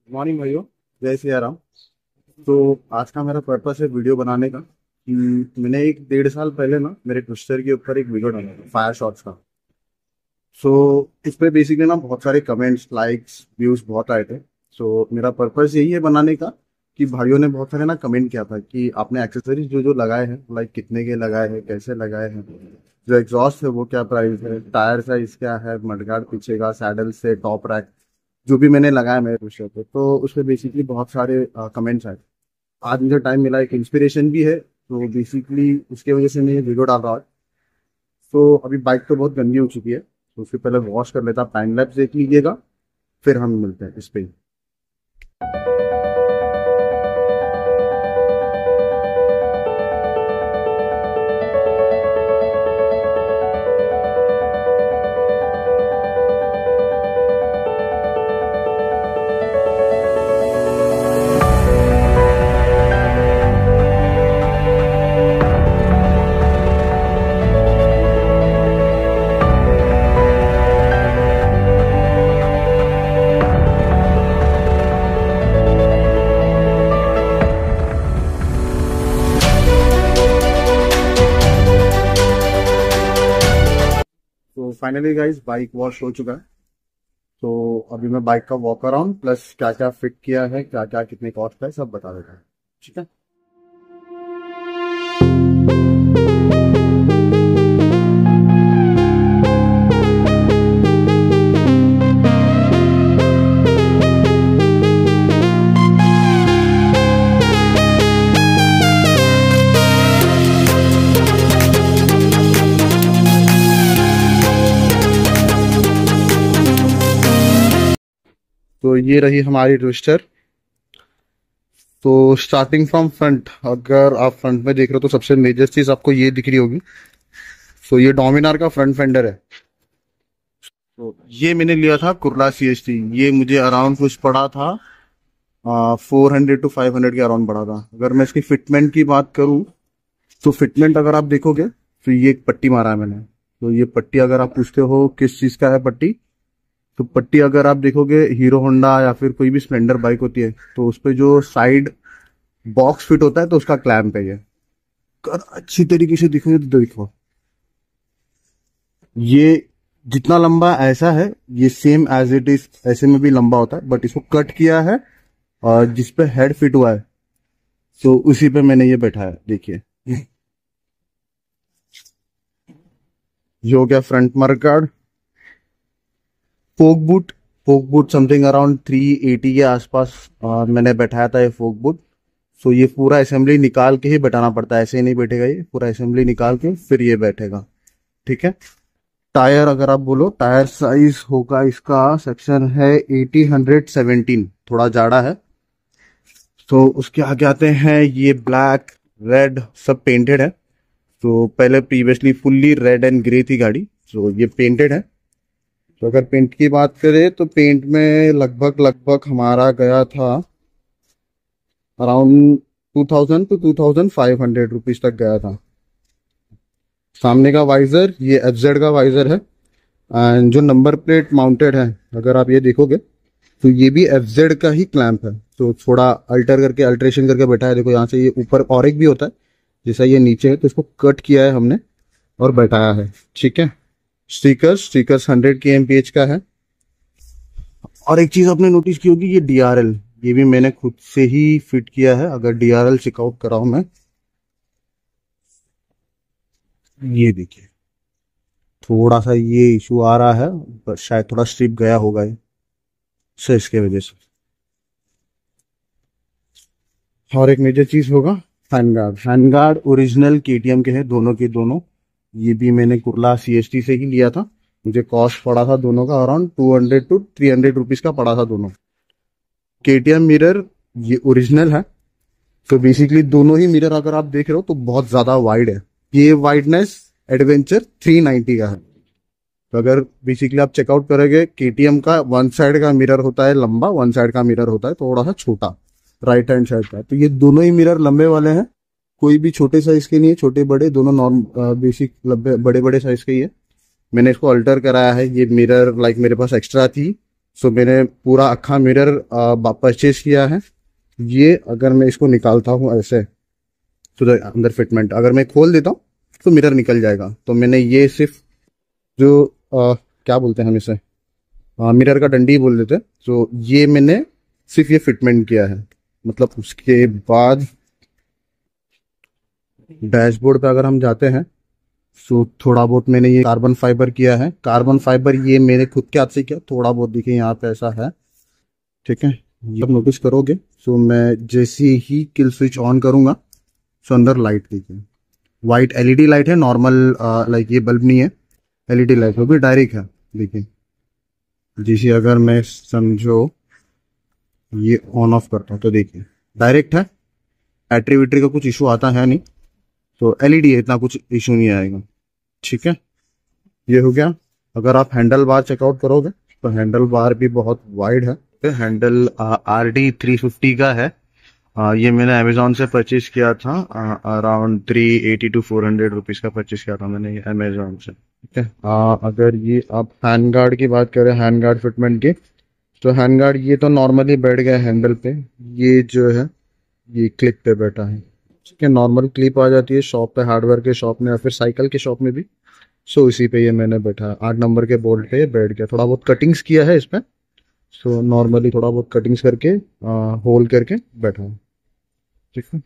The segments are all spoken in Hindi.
मॉर्निंग भाइयों। जय सिया राम। तो आज का मेरा पर्पस है वीडियो बनाने का कि मैंने एक 1.5 साल पहले ना मेरे ट्विस्टर के ऊपर एक वीडियो डाला था फायर शॉट्स का। सो इस पे बेसिकली ना बहुत सारे कमेंट्स लाइक्स व्यूज बहुत आए थे। सो मेरा पर्पस यही है बनाने का कि भाइयों ने बहुत सारे ना कमेंट किया था कि आपने एक्सेसरीज जो जो लगाए हैं लाइक कितने के लगाए हैं, कैसे लगाए हैं, जो एग्जॉस्ट है वो क्या प्राइस है, टायर साइज क्या है, मडगार्ड पीछे का, सैडल से टॉप रैक, जो भी मैंने लगाया मेरे विषय पे। तो उस पर बेसिकली बहुत सारे कमेंट्स आए। आज मुझे टाइम मिला, एक इंस्पिरेशन भी है, तो बेसिकली उसके वजह से मैं ये वीडियो डाल रहा हूँ। तो अभी बाइक तो बहुत गंदी हो चुकी है, तो उससे पहले वॉश कर लेता, टाइम लैप्स देख लीजिएगा, फिर हम मिलते हैं इस पे। तो फाइनली गाइस बाइक वॉश हो चुका है। तो अभी मैं बाइक का वॉक अराउंड प्लस क्या क्या फिट किया है, क्या क्या कितने कॉस्ट है, सब बता देता हूँ। ठीक है। तो ये रही हमारी ट्विस्टर। तो स्टार्टिंग फ्रॉम फ्रंट, अगर आप फ्रंट में देख रहे हो तो सबसे मेजर चीज आपको ये दिख रही होगी। तो ये डोमिनार का फ्रंट फेंडर है। तो ये मैंने लिया था कुर्ला CST। ये मुझे अराउंड कुछ पड़ा था 400 to 500 के अराउंड पड़ा था। अगर मैं इसकी फिटमेंट की बात करूं तो फिटमेंट अगर आप देखोगे तो ये एक पट्टी मारा है मैंने। तो ये पट्टी अगर आप पूछते हो किस चीज का है पट्टी, तो पट्टी अगर आप देखोगे हीरो होंडा या फिर कोई भी स्प्लेंडर बाइक होती है तो उस पे जो साइड बॉक्स फिट होता है तो उसका क्लैंप है ये। अगर अच्छी तरीके से देखोगे तो देखो, ये जितना लंबा ऐसा है ये सेम एज इट इज ऐसे में भी लंबा होता है, बट इसको कट किया है और जिस पे हेड फिट हुआ है तो उसी पे मैंने ये बैठाया। देखिए ये हो गया फ्रंट मडगार्ड। फोक बूट समथिंग अराउंड 380 के आसपास मैंने बैठाया था ये फोक बूट। सो ये पूरा असेंबली निकाल के ही बैठाना पड़ता है, ऐसे ही नहीं बैठेगा, ये पूरा असेंबली निकाल के फिर ये बैठेगा। ठीक है। टायर अगर आप बोलो टायर साइज होगा, इसका सेक्शन है 80-117, थोड़ा जाड़ा है। तो उसके आगे आते हैं, ये ब्लैक रेड सब पेंटेड है। तो पहले previously fully red and grey थी गाड़ी, तो ये पेंटेड है। तो अगर पेंट की बात करें तो पेंट में लगभग लगभग हमारा गया था अराउंड 2000 to 2500 रुपीज तक गया था। सामने का वाइजर ये FZ का वाइजर है, एंड जो नंबर प्लेट माउंटेड है अगर आप ये देखोगे तो ये भी FZ का ही क्लैंप है। तो थोड़ा अल्टर करके अल्ट्रेशन करके बैठा है। देखो यहाँ से ये ऊपर और एक भी होता है, जैसा ये नीचे है तो इसको कट किया है हमने और बैठाया है। ठीक है। स्टिकर्स 100 kmph का है। और एक चीज आपने नोटिस की होगी, ये DRL ये भी मैंने खुद से ही फिट किया है। अगर DRL चेकआउट कराऊं मैं, ये देखिए थोड़ा सा ये इशू आ रहा है, बट शायद थोड़ा स्ट्रिप गया होगा ये, सो इसके वजह से। और एक मेजर चीज होगा हैंडगार्ड ओरिजिनल KTM के हैं दोनों के दोनों। ये भी मैंने कुर्ला CST से ही लिया था। मुझे कॉस्ट पड़ा था दोनों का अराउंड 200 to 300 रुपीज का पड़ा था दोनों। KTM मिरर ये ओरिजिनल है। तो बेसिकली दोनों ही मिरर अगर आप देख रहे हो तो बहुत ज्यादा वाइड है। ये वाइडनेस एडवेंचर 390 का है। तो अगर बेसिकली आप चेकआउट करोगे KTM का वन साइड का मिरर होता है लंबा, वन साइड का मिरर होता है थोड़ा सा छोटा, राइट हैंड साइड का। तो ये दोनों ही मिरर लंबे वाले हैं, कोई भी छोटे साइज के नहीं है, छोटे बड़े दोनों नॉर्म बेसिक लंबे बड़े बड़े साइज के ही है। मैंने इसको अल्टर कराया है। ये मिरर लाइक मेरे पास एक्स्ट्रा थी, सो मैंने पूरा अक्खा मिरर परचेज किया है। ये अगर मैं इसको निकालता हूँ ऐसे तो अंदर फिटमेंट अगर मैं खोल देता हूँ तो मिरर निकल जाएगा। तो मैंने ये सिर्फ जो क्या बोलते हैं हम इसे, मिरर का डंडी बोल देते हैं। तो ये मैंने सिर्फ ये फिटमेंट किया है। मतलब उसके बाद डैशबोर्ड पे अगर हम जाते हैं तो थोड़ा बहुत मैंने ये कार्बन फाइबर किया है। कार्बन फाइबर ये मैंने खुद के हाथ से किया, थोड़ा बहुत देखिए यहाँ पे ऐसा है, ठीक है। ये आप नोटिस करोगे। सो मैं जैसे ही किल स्विच ऑन करूंगा सो अंदर लाइट देखिए, वाइट एलईडी लाइट है, नॉर्मल लाइक ये बल्ब नहीं है, एलईडी लाइट वो भी डायरेक्ट है। देखिए जैसे अगर मैं समझो ये ऑन ऑफ करता हूँ तो देखिए डायरेक्ट है, बैटरी वेटरी का कुछ इशू आता है नहीं। तो एलईडी है, इतना कुछ इशू नहीं आएगा, ठीक है। ये हो गया। अगर आप हैंडल बार चेकआउट करोगे तो हैंडल बार भी बहुत वाइड है। हैंडल RD350 का है। ये मैंने अमेजोन से परचेज किया था, अराउंड 380 to 400 रुपीज का परचेज किया था मैंने ये अमेजोन से, ठीक है। अगर ये आप हैंड गार्ड की बात करें, हैंड गार्ड फिटमेंट की, तो हैंड गार्ड ये तो नॉर्मली बैठ गया हैंडल पे। ये जो है ये क्लिप पे बैठा है, ठीक है। नॉर्मल क्लिप आ जाती है शॉप पे, हार्डवेयर के शॉप में या फिर साइकिल के शॉप में भी। सो इसी पे ये मैंने बैठा है, 8 नंबर के बोल्ट पे ये बैठ गया। थोड़ा बहुत कटिंग्स किया है इसमें, सो नॉर्मली थोड़ा बहुत कटिंग्स करके होल करके बैठा है, ठीक है।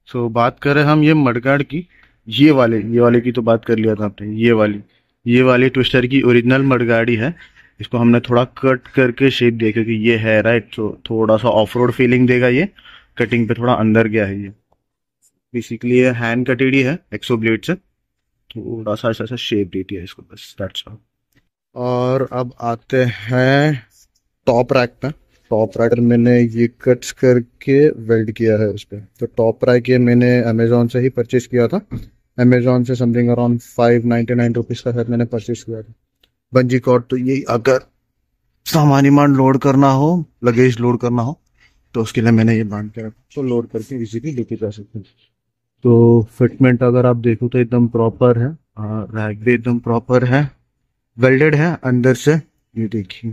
सो बात करें हम ये मडगार्ड की, ये वाले की तो बात कर लिया था आपने। ये वाली ट्विस्टर की ओरिजिनल मडगार्ड ही है। इसको हमने थोड़ा कट करके शेप दिया क्योंकि ये है राइट, तो थोड़ा सा ऑफ रोड फीलिंग देगा ये। कटिंग पे थोड़ा अंदर गया है ये। बेसिकली ये हैंड कटेड ही है एक्सो ब्लेड से, थोड़ा सा ऐसा शेप देती है इसको, बस दैट्स ऑल। और अब आते हैं टॉप रैक पे। टॉप रैक मैंने ये कट्स करके वेल्ड किया है उस पर। तो टॉप रैक ये मैंने अमेजोन से ही परचेज किया था। अमेजोन से समथिंग अराउंड 599 रुपीज़ का शायद मैंने परचेज किया था। बंजी कॉर्ड तो ये अगर सामान वामान लोड करना हो, लगेज लोड करना हो तो उसके लिए मैंने ये बांध के रखा, तो लोड करके इजीली लेके जा सकते हैं। तो फिटमेंट अगर आप देखो तो एकदम प्रॉपर है, रैक भी एकदम प्रॉपर है, वेल्डेड है अंदर से। ये देखिए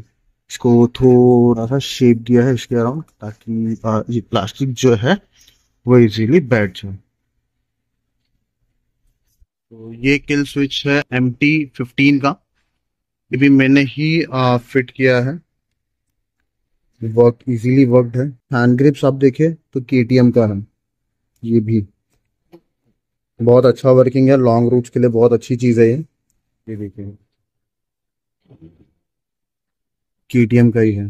इसको थोड़ा सा शेप दिया है इसके अराउंड ताकि ये प्लास्टिक जो है वो इजीली बैठ जाए। तो ये किल स्विच है MT15 का, ये भी मैंने ही फिट किया है। वर्क इजीली वर्कड है। हैंड ग्रिप्स आप देखे तो KTM का है, ये भी बहुत अच्छा वर्किंग है, लॉन्ग रूट्स के लिए बहुत अच्छी चीज़ है ये देखिए KTM का ही है,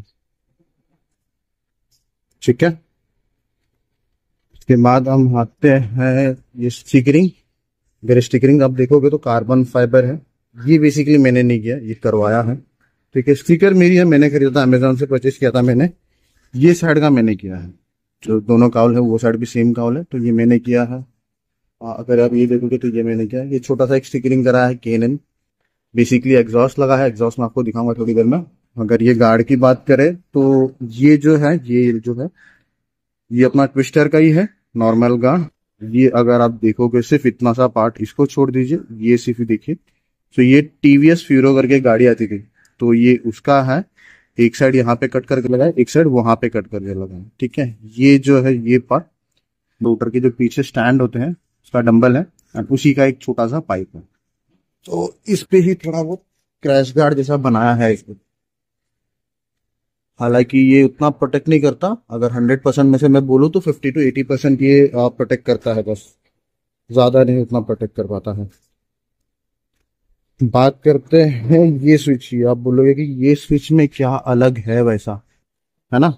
ठीक है। उसके बाद हम आते हैं ये स्टिकरिंग। अगर स्टिकरिंग आप देखोगे तो कार्बन फाइबर है। ये बेसिकली मैंने नहीं किया, ये करवाया है, ठीक है। स्टिकर मेरी है, मैंने खरीदा था, अमेजोन से परचेज किया था मैंने। ये साइड का मैंने किया है, जो दोनों काउल है वो साइड भी सेम काउल है, तो ये मैंने किया है। अगर आप ये देखोगे तो ये मैंने किया है। ये छोटा सा एक स्टिकरिंग करा है केनन। बेसिकली एग्जॉस्ट लगा है, एग्जॉस्ट मैं आपको दिखाऊंगा थोड़ी देर में। अगर ये गार्ड की बात करें तो ये जो है ये अपना ट्विस्टर का ही है, नॉर्मल गार्ड। ये अगर आप देखोगे सिर्फ इतना सा पार्ट, इसको छोड़ दीजिए, ये सिर्फ देखिए। तो ये TVS फ्यूरो करके गाड़ी आती थी, तो ये उसका है। एक साइड यहाँ पे कट करके लगा है, एक साइड वहां पे कट करके लगा है, ठीक है। ये जो है ये पार्ट रोटर के जो पीछे स्टैंड होते हैं उसका डंबल है, और उसी का एक छोटा सा पाइप है। तो इस पे ही थोड़ा बहुत क्रैश गार्ड जैसा बनाया है इसको। हालांकि ये उतना प्रोटेक्ट नहीं करता, अगर 100% में से मैं बोलूँ तो 50 to 80% ये प्रोटेक्ट करता है बस, ज्यादा नहीं उतना प्रोटेक्ट कर पाता है। बात करते हैं ये स्विच की। आप बोलोगे कि ये स्विच में क्या अलग है वैसा, है ना।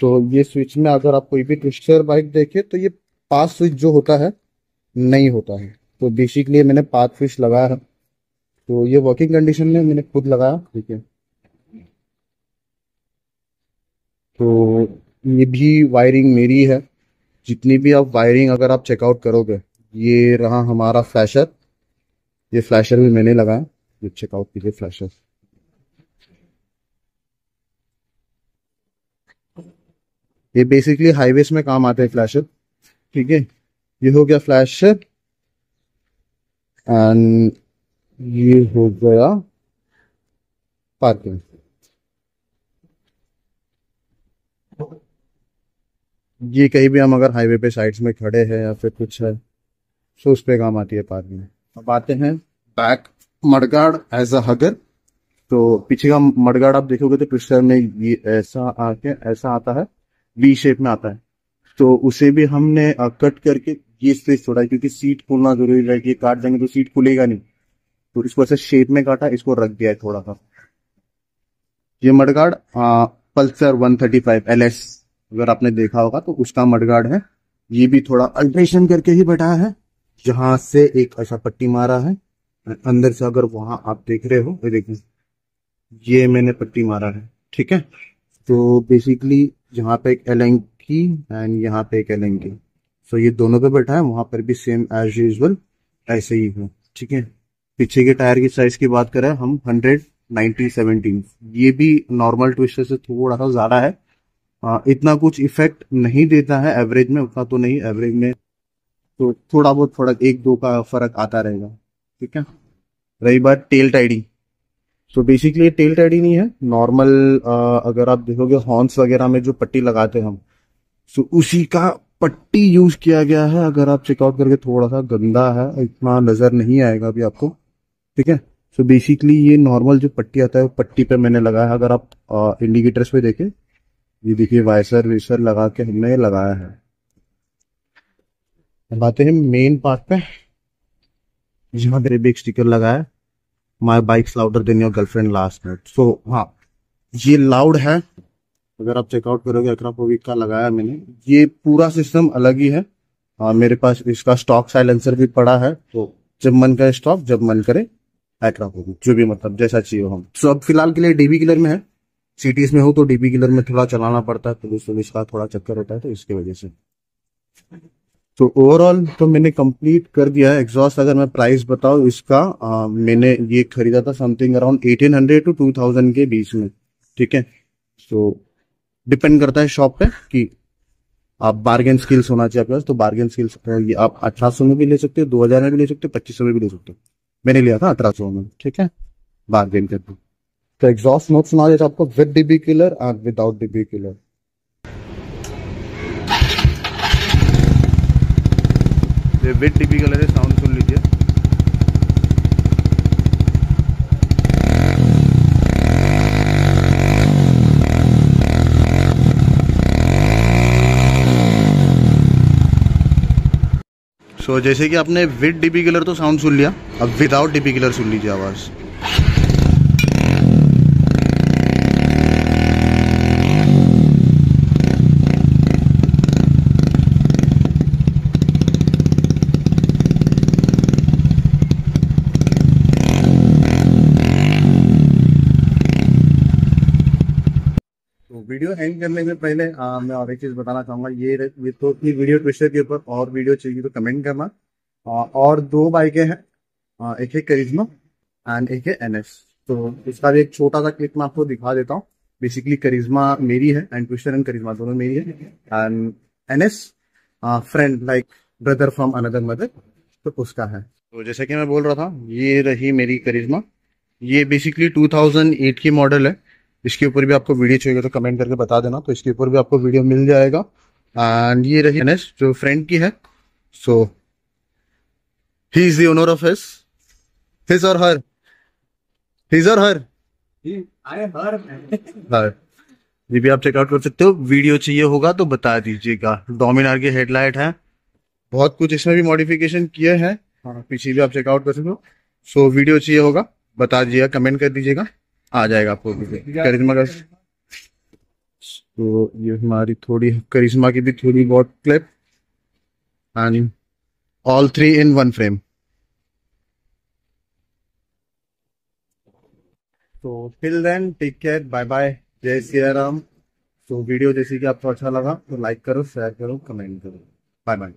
तो ये स्विच में अगर आप कोई भी ट्विस्टर बाइक देखे तो ये पास स्विच जो होता है नहीं होता है। तो बेसिकली मैंने पाथ स्विच लगाया है, तो ये वर्किंग कंडीशन में मैंने खुद लगाया, ठीक है। तो ये भी वायरिंग मेरी है। जितनी भी आप वायरिंग अगर आप चेकआउट करोगे, ये रहा हमारा फ्लैशर। ये फ्लैशर भी मैंने लगाया, ये चेकआउट कीजिए फ्लैशर। ये बेसिकली हाईवेज में काम आते हैं फ्लैशर, ठीक है। ये हो गया फ्लैशर, एंड ये हो गया पार्किंग। ये कहीं भी हम अगर हाईवे पे साइड्स में खड़े हैं या फिर कुछ है तो उस पे काम आती है पार्किंग। अब आते हैं बैक मडगार्ड एज अ हगर। तो पीछे का मडगार्ड आप देखोगे तो ट्विस्टर में ये ऐसा आके ऐसा आता है, वी शेप में आता है। तो उसे भी हमने कट करके ये स्पेस छोड़ा है, क्योंकि सीट खोलना जरूरी है, कि काट देंगे तो सीट खुलेगा नहीं। तो इसको ऐसे शेप में काटा, इसको रख दिया है थोड़ा सा। ये मडगार्ड पल्सर 135 LS अगर आपने देखा होगा तो उसका मडगार्ड है। ये भी थोड़ा अल्ट्रेशन करके ही बैठा है, जहां से एक ऐसा पट्टी मारा है अंदर से। अगर वहां आप देख रहे हो, ये देखिए ये मैंने पट्टी मारा है, ठीक है। तो बेसिकली यहाँ पे एक एलेंकी एंड यहाँ पे एक एलेंकी, सो ये दोनों पे बैठा है। वहां पर भी सेम एज यूजल ऐसे ही है, ठीक है। पीछे के टायर की साइज की बात करें हम 190/17, ये भी नॉर्मल ट्विस्टर से थोड़ा सा ज्यादा है। इतना कुछ इफेक्ट नहीं देता है एवरेज में, उतना तो नहीं एवरेज में, तो थोड़ा बहुत फर्क, एक दो का फर्क आता रहेगा, ठीक है। रही बात टेल टाइडी, तो बेसिकली ये टेल टाइडी नहीं है नॉर्मल। अगर आप देखोगे हॉर्न्स वगैरह में जो पट्टी लगाते हैं हम, तो उसी का पट्टी यूज किया गया है। अगर आप चेकआउट करके, थोड़ा सा गंदा है, इतना नजर नहीं आएगा अभी आपको, ठीक है। सो बेसिकली ये नॉर्मल जो पट्टी आता है वो पट्टी पे मैंने लगाया है। अगर आप इंडिकेटर्स पे देखें, ये देखिए वाइसर वेसर लगा के हमने ये लगाया है। अब आते हैं मेन पार्ट पे, जहाँ मेरे भी एक स्टिकर लगा है, my bike's louder than your girlfriend last night. So हाँ, ये लाउड है। अगर आप चेकआउट करोगे अक्रापोविक का लगाया मैंने, ये पूरा सिस्टम अलग ही है। मेरे पास इसका स्टॉक साइलेंसर भी पड़ा है, तो जब मन करे स्टॉक, जब मन करे अक्रापोविक, जो भी मतलब जैसा चाहिए हम। सो अब फिलहाल के लिए डीबी किलर में है। सिटीज में हो तो डीबी किलर में थोड़ा चलाना पड़ता है, पुलिस पुलिस का थोड़ा चक्कर होता है, तो इसकी वजह से। तो ओवरऑल तो मैंने कंप्लीट कर दिया है। एग्जॉस्ट अगर मैं प्राइस बताऊं इसका, मैंने ये खरीदा था समथिंग अराउंड 1800 to 2000 के बीच में, ठीक है। तो डिपेंड करता है शॉप पे कि आप बार्गेन स्किल्स होना चाहिए आपके पास। तो बार्गेन स्किल्स ये आप 1800 में भी ले सकते हो, 2000 में भी ले सकते हो, 2500 में भी ले सकते हो। मैंने लिया था 1800 में, ठीक है, बार्गेन करके। तो एग्जॉस्ट नोट सुना जाता है आपको with dB killer and without dB killer. ये विद डीबी किलर है, साउंड सुन लीजिए। सो जैसे कि आपने विद डीबी किलर तो साउंड सुन लिया, अब विदाउट डीबी किलर सुन लीजिए आवाज। वीडियो एंड करने से पहले मैं और एक चीज बताना चाहूंगा। ये तो थी वीडियो ट्विस्टर के ऊपर, और वीडियो चाहिए तो कमेंट करना। और दो बाइकें हैं, एक है करिश्मा एंड एक है एनएस। तो इसका भी एक छोटा सा क्लिप मैं आपको दिखा देता हूँ। बेसिकली करिश्मा मेरी है एंड ट्विस्टर एंड करिश्मा दोनों मेरी है, and NS friend like brother from another mother, तो उसका है। तो जैसे कि मैं बोल रहा था, ये रही मेरी करिश्मा। ये बेसिकली 2008 की मॉडल है। इसके ऊपर भी आपको वीडियो चाहिए तो कमेंट करके बता देना, तो इसके ऊपर भी आपको वीडियो मिल जाएगा। एंड ये रही एनएस जो फ्रेंड की है। So he is the owner of his और हर, हिज और हर हर। ये भी आप चेकआउट कर सकते हो। वीडियो चाहिए होगा तो बता दीजिएगा। डोमिनार की हेडलाइट है, बहुत कुछ इसमें भी मॉडिफिकेशन किए हैं। हाँ, पीछे भी आप चेकआउट कर सकते हो। सो वीडियो चाहिए होगा बता दीजिएगा, कमेंट कर दीजिएगा, आ जाएगा आपको करिश्मा का। तो ये हमारी थोड़ी करिश्मा की भी थोड़ी बहुत clip, and all 3 in 1 frame. तो till then take care, bye bye, जय सिया राम। तो वीडियो जैसे कि आपको अच्छा लगा तो लाइक करो, शेयर करो, कमेंट करो। Bye bye.